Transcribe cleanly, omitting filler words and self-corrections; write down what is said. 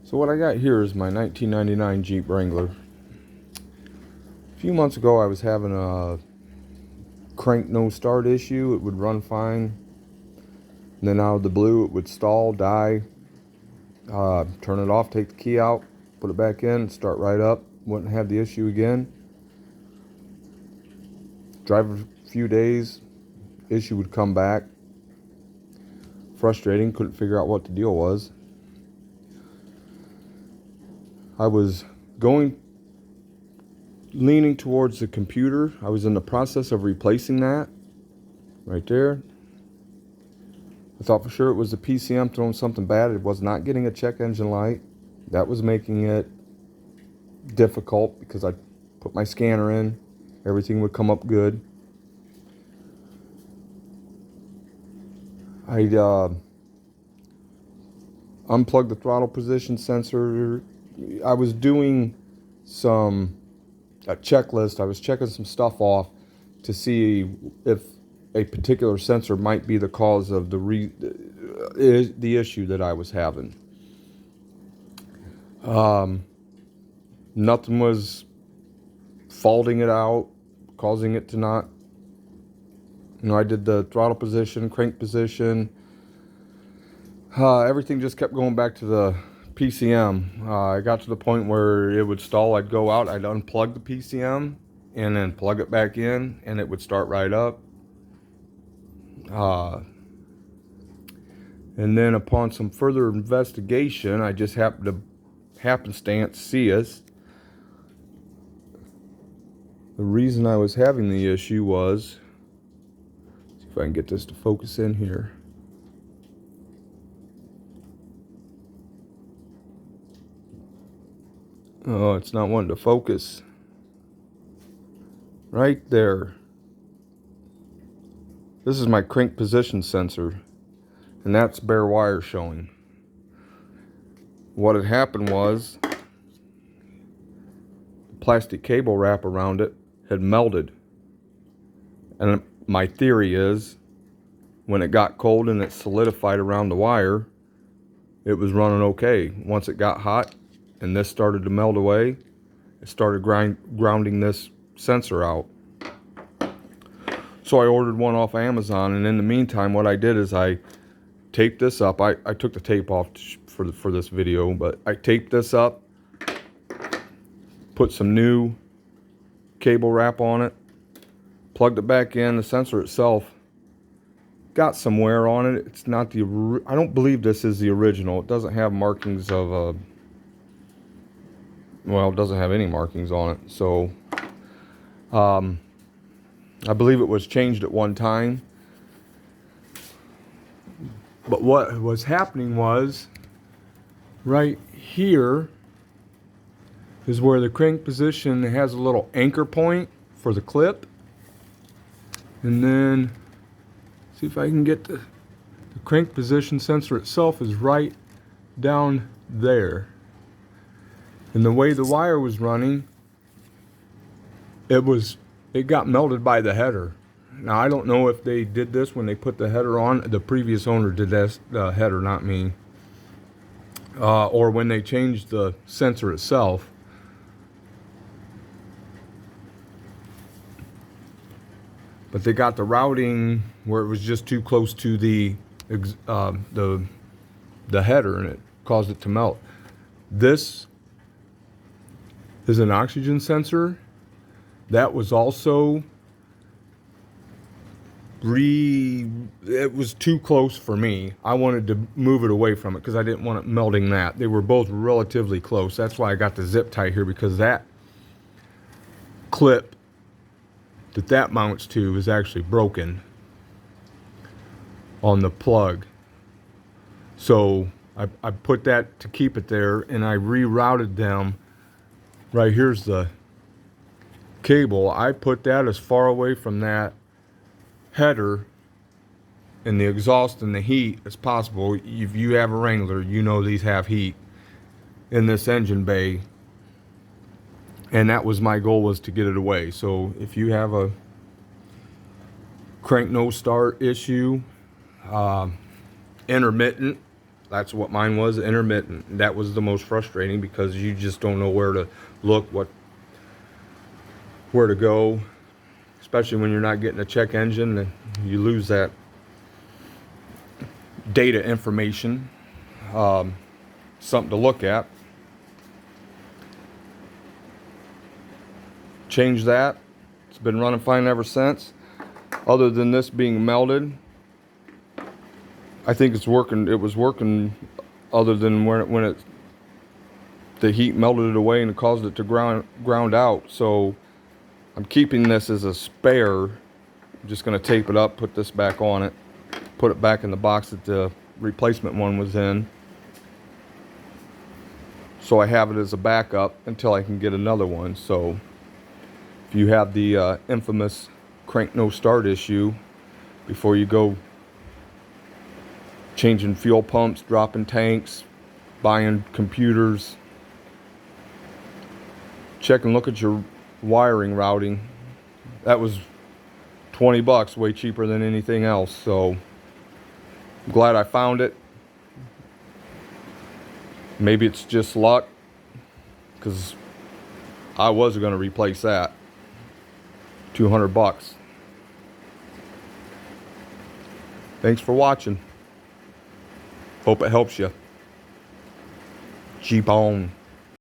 So what I got here is my 1999 Jeep Wrangler. A few months ago I was having a crank no start issue. It would run fine, and then out of the blue it would stall, die, turn it off, take the key out, put it back in, start right up, wouldn't have the issue again. Drive a few days, issue would come back. Frustrating, couldn't figure out what the deal was. I was leaning towards the computer. I was in the process of replacing that right there. I thought for sure it was the PCM throwing something bad. It was not getting a check engine light. That was making it difficult because I put my scanner in, everything would come up good. I unplugged the throttle position sensor. I was doing a checklist. I was checking some stuff off to see if a particular sensor might be the cause of the issue that I was having. Nothing was faulting it out, causing it to not. I did the throttle position, crank position. Everything just kept going back to the PCM. I got to the point where it would stall. I'd go out, I'd unplug the PCM and then plug it back in, and it would start right up. And then upon some further investigation, I just happenstance see us. The reason I was having the issue was, see if I can get this to focus in here. Oh, it's not wanting to focus. Right there. This is my crank position sensor, and that's bare wire showing. What had happened was the plastic cable wrap around it had melted. And my theory is when it got cold and it solidified around the wire, it was running okay. Once it got hot and this started to melt away, it started grounding this sensor out. So I ordered one off Amazon, and in the meantime what I did is I taped this up. I took the tape off for this video, but I taped this up, put some new cable wrap on it, plugged it back in. The sensor itself got some wear on it. It's not I don't believe this is the original. It doesn't have markings of well, it doesn't have any markings on it. So I believe it was changed at one time. But what was happening was, right here is where the crank position has a little anchor point for the clip. And then, see if I can get the crank position sensor itself is right down there. And the way the wire was running, it got melted by the header. Now I don't know if they did this when they put the header on. The previous owner did this, the header, not me. Or when they changed the sensor itself. But they got the routing where it was just too close to the header, and it caused it to melt. This is an oxygen sensor that was also it was too close for me. I wanted to move it away from it because I didn't want it melting that. They were both relatively close. That's why I got the zip tie here, because that clip that mounts to is actually broken on the plug. So I put that to keep it there, and I rerouted them. Right here's the cable. I put that as far away from that header and the exhaust and the heat as possible. If you have a Wrangler, you know these have heat in this engine bay, and that was my goal, was to get it away. So if you have a crank no start issue, intermittent, That's what mine was, intermittent. That was the most frustrating because you just don't know where to look, where to go, especially when you're not getting a check engine and you lose that data information. Something to look at. Change that. It's been running fine ever since. Other than this being melted, I think it's working. It was working, other than when the heat melted it away and it caused it to ground out. So I'm keeping this as a spare. I'm just going to tape it up, put this back on it, put it back in the box that the replacement one was in. So I have it as a backup until I can get another one. So if you have the infamous crank no start issue, before you go changing fuel pumps, dropping tanks, buying computers, check and look at your wiring routing. That was 20 bucks, way cheaper than anything else. So I'm glad I found it. Maybe it's just luck, because I was going to replace that. 200 bucks. Thanks for watching. Hope it helps you. Jeep on.